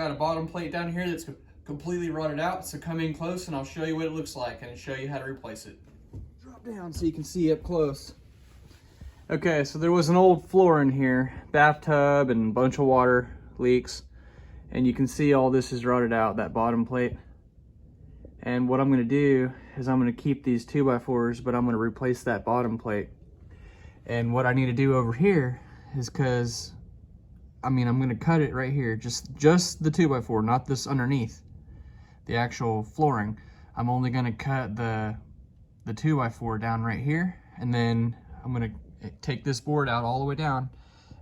got a bottom plate down here that's completely rotted out. So come in close and I'll show you what it looks like and show you how to replace it. Drop down so you can see up close. Okay, so there was an old floor in here, bathtub and a bunch of water leaks. And you can see all this is rotted out, that bottom plate. And what I'm gonna do is I'm gonna keep these 2x4s, but I'm gonna replace that bottom plate. And what I need to do over here is I'm gonna cut it right here, just the 2x4, not this underneath, the actual flooring. I'm only gonna cut the 2x4 down right here, and then I'm gonna take this board out all the way down.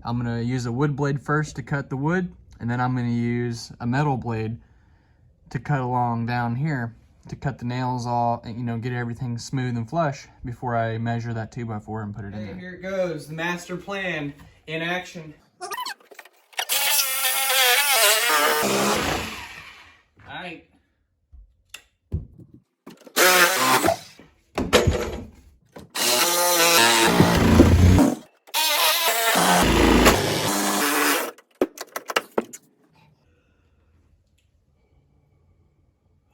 I'm gonna use a wood blade first to cut the wood, and then I'm gonna use a metal blade to cut along down here to cut the nails all, and, you know, get everything smooth and flush before I measure that 2x4 and put it in there. Here it goes, the master plan in action. All right.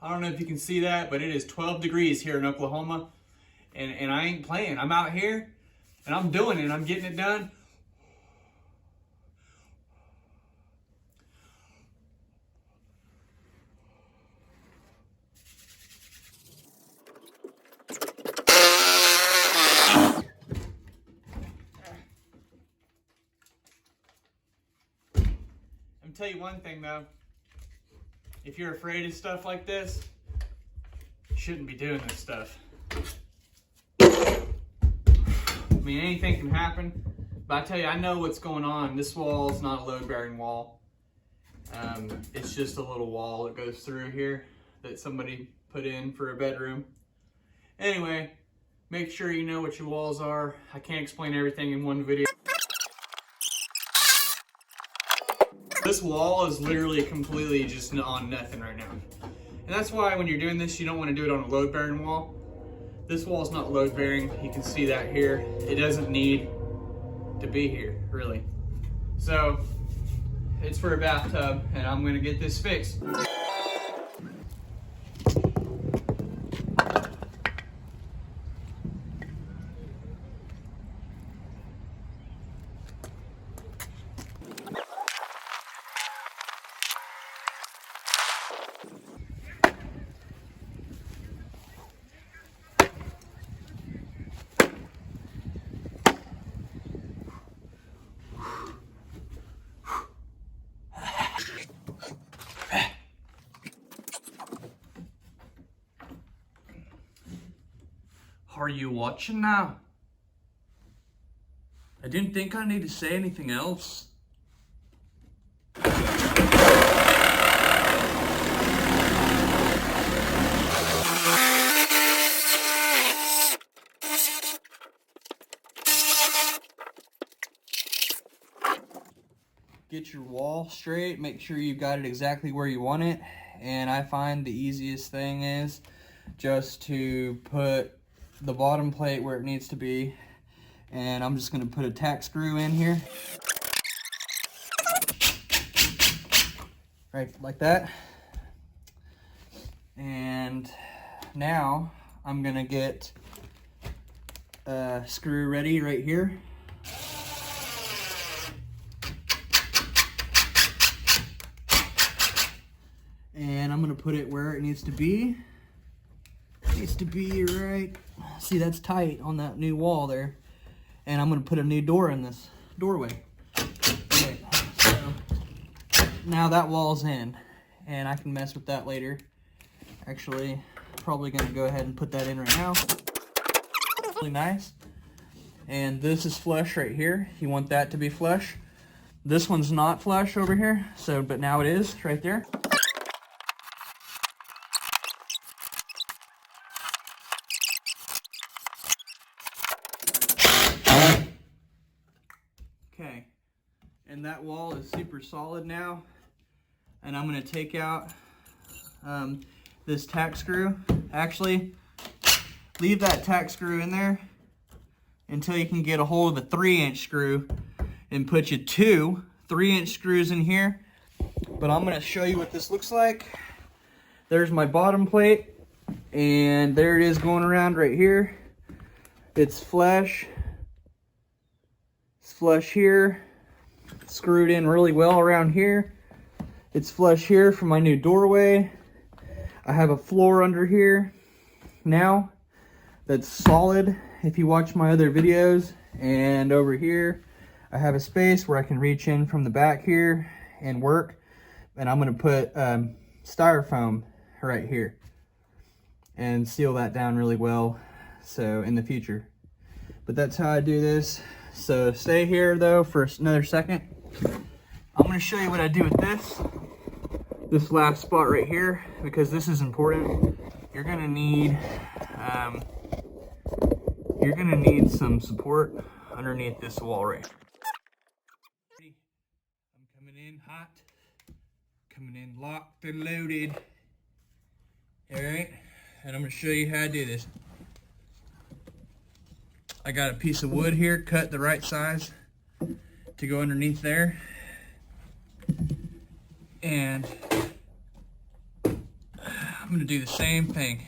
I don't know if you can see that, but it is 12 degrees here in Oklahoma. And I ain't playing. I'm out here and I'm doing it. I'm getting it done. I'm gonna tell you one thing though. If you're afraid of stuff like this, you shouldn't be doing this stuff. I mean, anything can happen, but I tell you, I know what's going on. This wall is not a load-bearing wall. It's just a little wall that goes through here that somebody put in for a bedroom. Anyway, make sure you know what your walls are. I can't explain everything in one video. This wall is literally completely just on nothing right now. And that's why when you're doing this, you don't want to do it on a load-bearing wall. This wall is not load-bearing. You can see that here. It doesn't need to be here, really. So, it's for a bathtub, and I'm going to get this fixed. Are you watching now? I didn't think I need to say anything else. Get your wall straight, make sure you've got it exactly where you want it. And I find the easiest thing is just to put the bottom plate where it needs to be, and I'm just going to put a tack screw in here, right like that. And now I'm going to get a screw ready right here. And I'm going to put it where it needs to be. It needs to be right. See, that's tight on that new wall there. And I'm going to put a new door in this doorway. Okay, so now that wall's in. And I can mess with that later. Actually, probably going to go ahead and put that in right now. Really nice. And this is flush right here. You want that to be flush. This one's not flush over here. But now it is right there. Okay, and that wall is super solid now, and I'm going to take out this tack screw. Actually, leave that tack screw in there until you can get a hold of a 3-inch screw and put you 2 3-inch screws in here. But I'm gonna show you what this looks like. There's my bottom plate, and there it is going around right here. It's flush. It's flush here. Screwed in really well around here. It's flush here for my new doorway. I have a floor under here now that's solid if you watch my other videos. And over here I have a space where I can reach in from the back here and work. And I'm gonna put styrofoam right here and seal that down really well, so in the future. But that's how I do this. So stay here though for another second. I'm gonna show you what I do with this last spot right here, because this is important. You're gonna need some support underneath this wall right here. I'm coming in hot, coming in locked and loaded. All right, and I'm gonna show you how to do this. I got a piece of wood here, cut the right size to go underneath there. And I'm gonna do the same thing.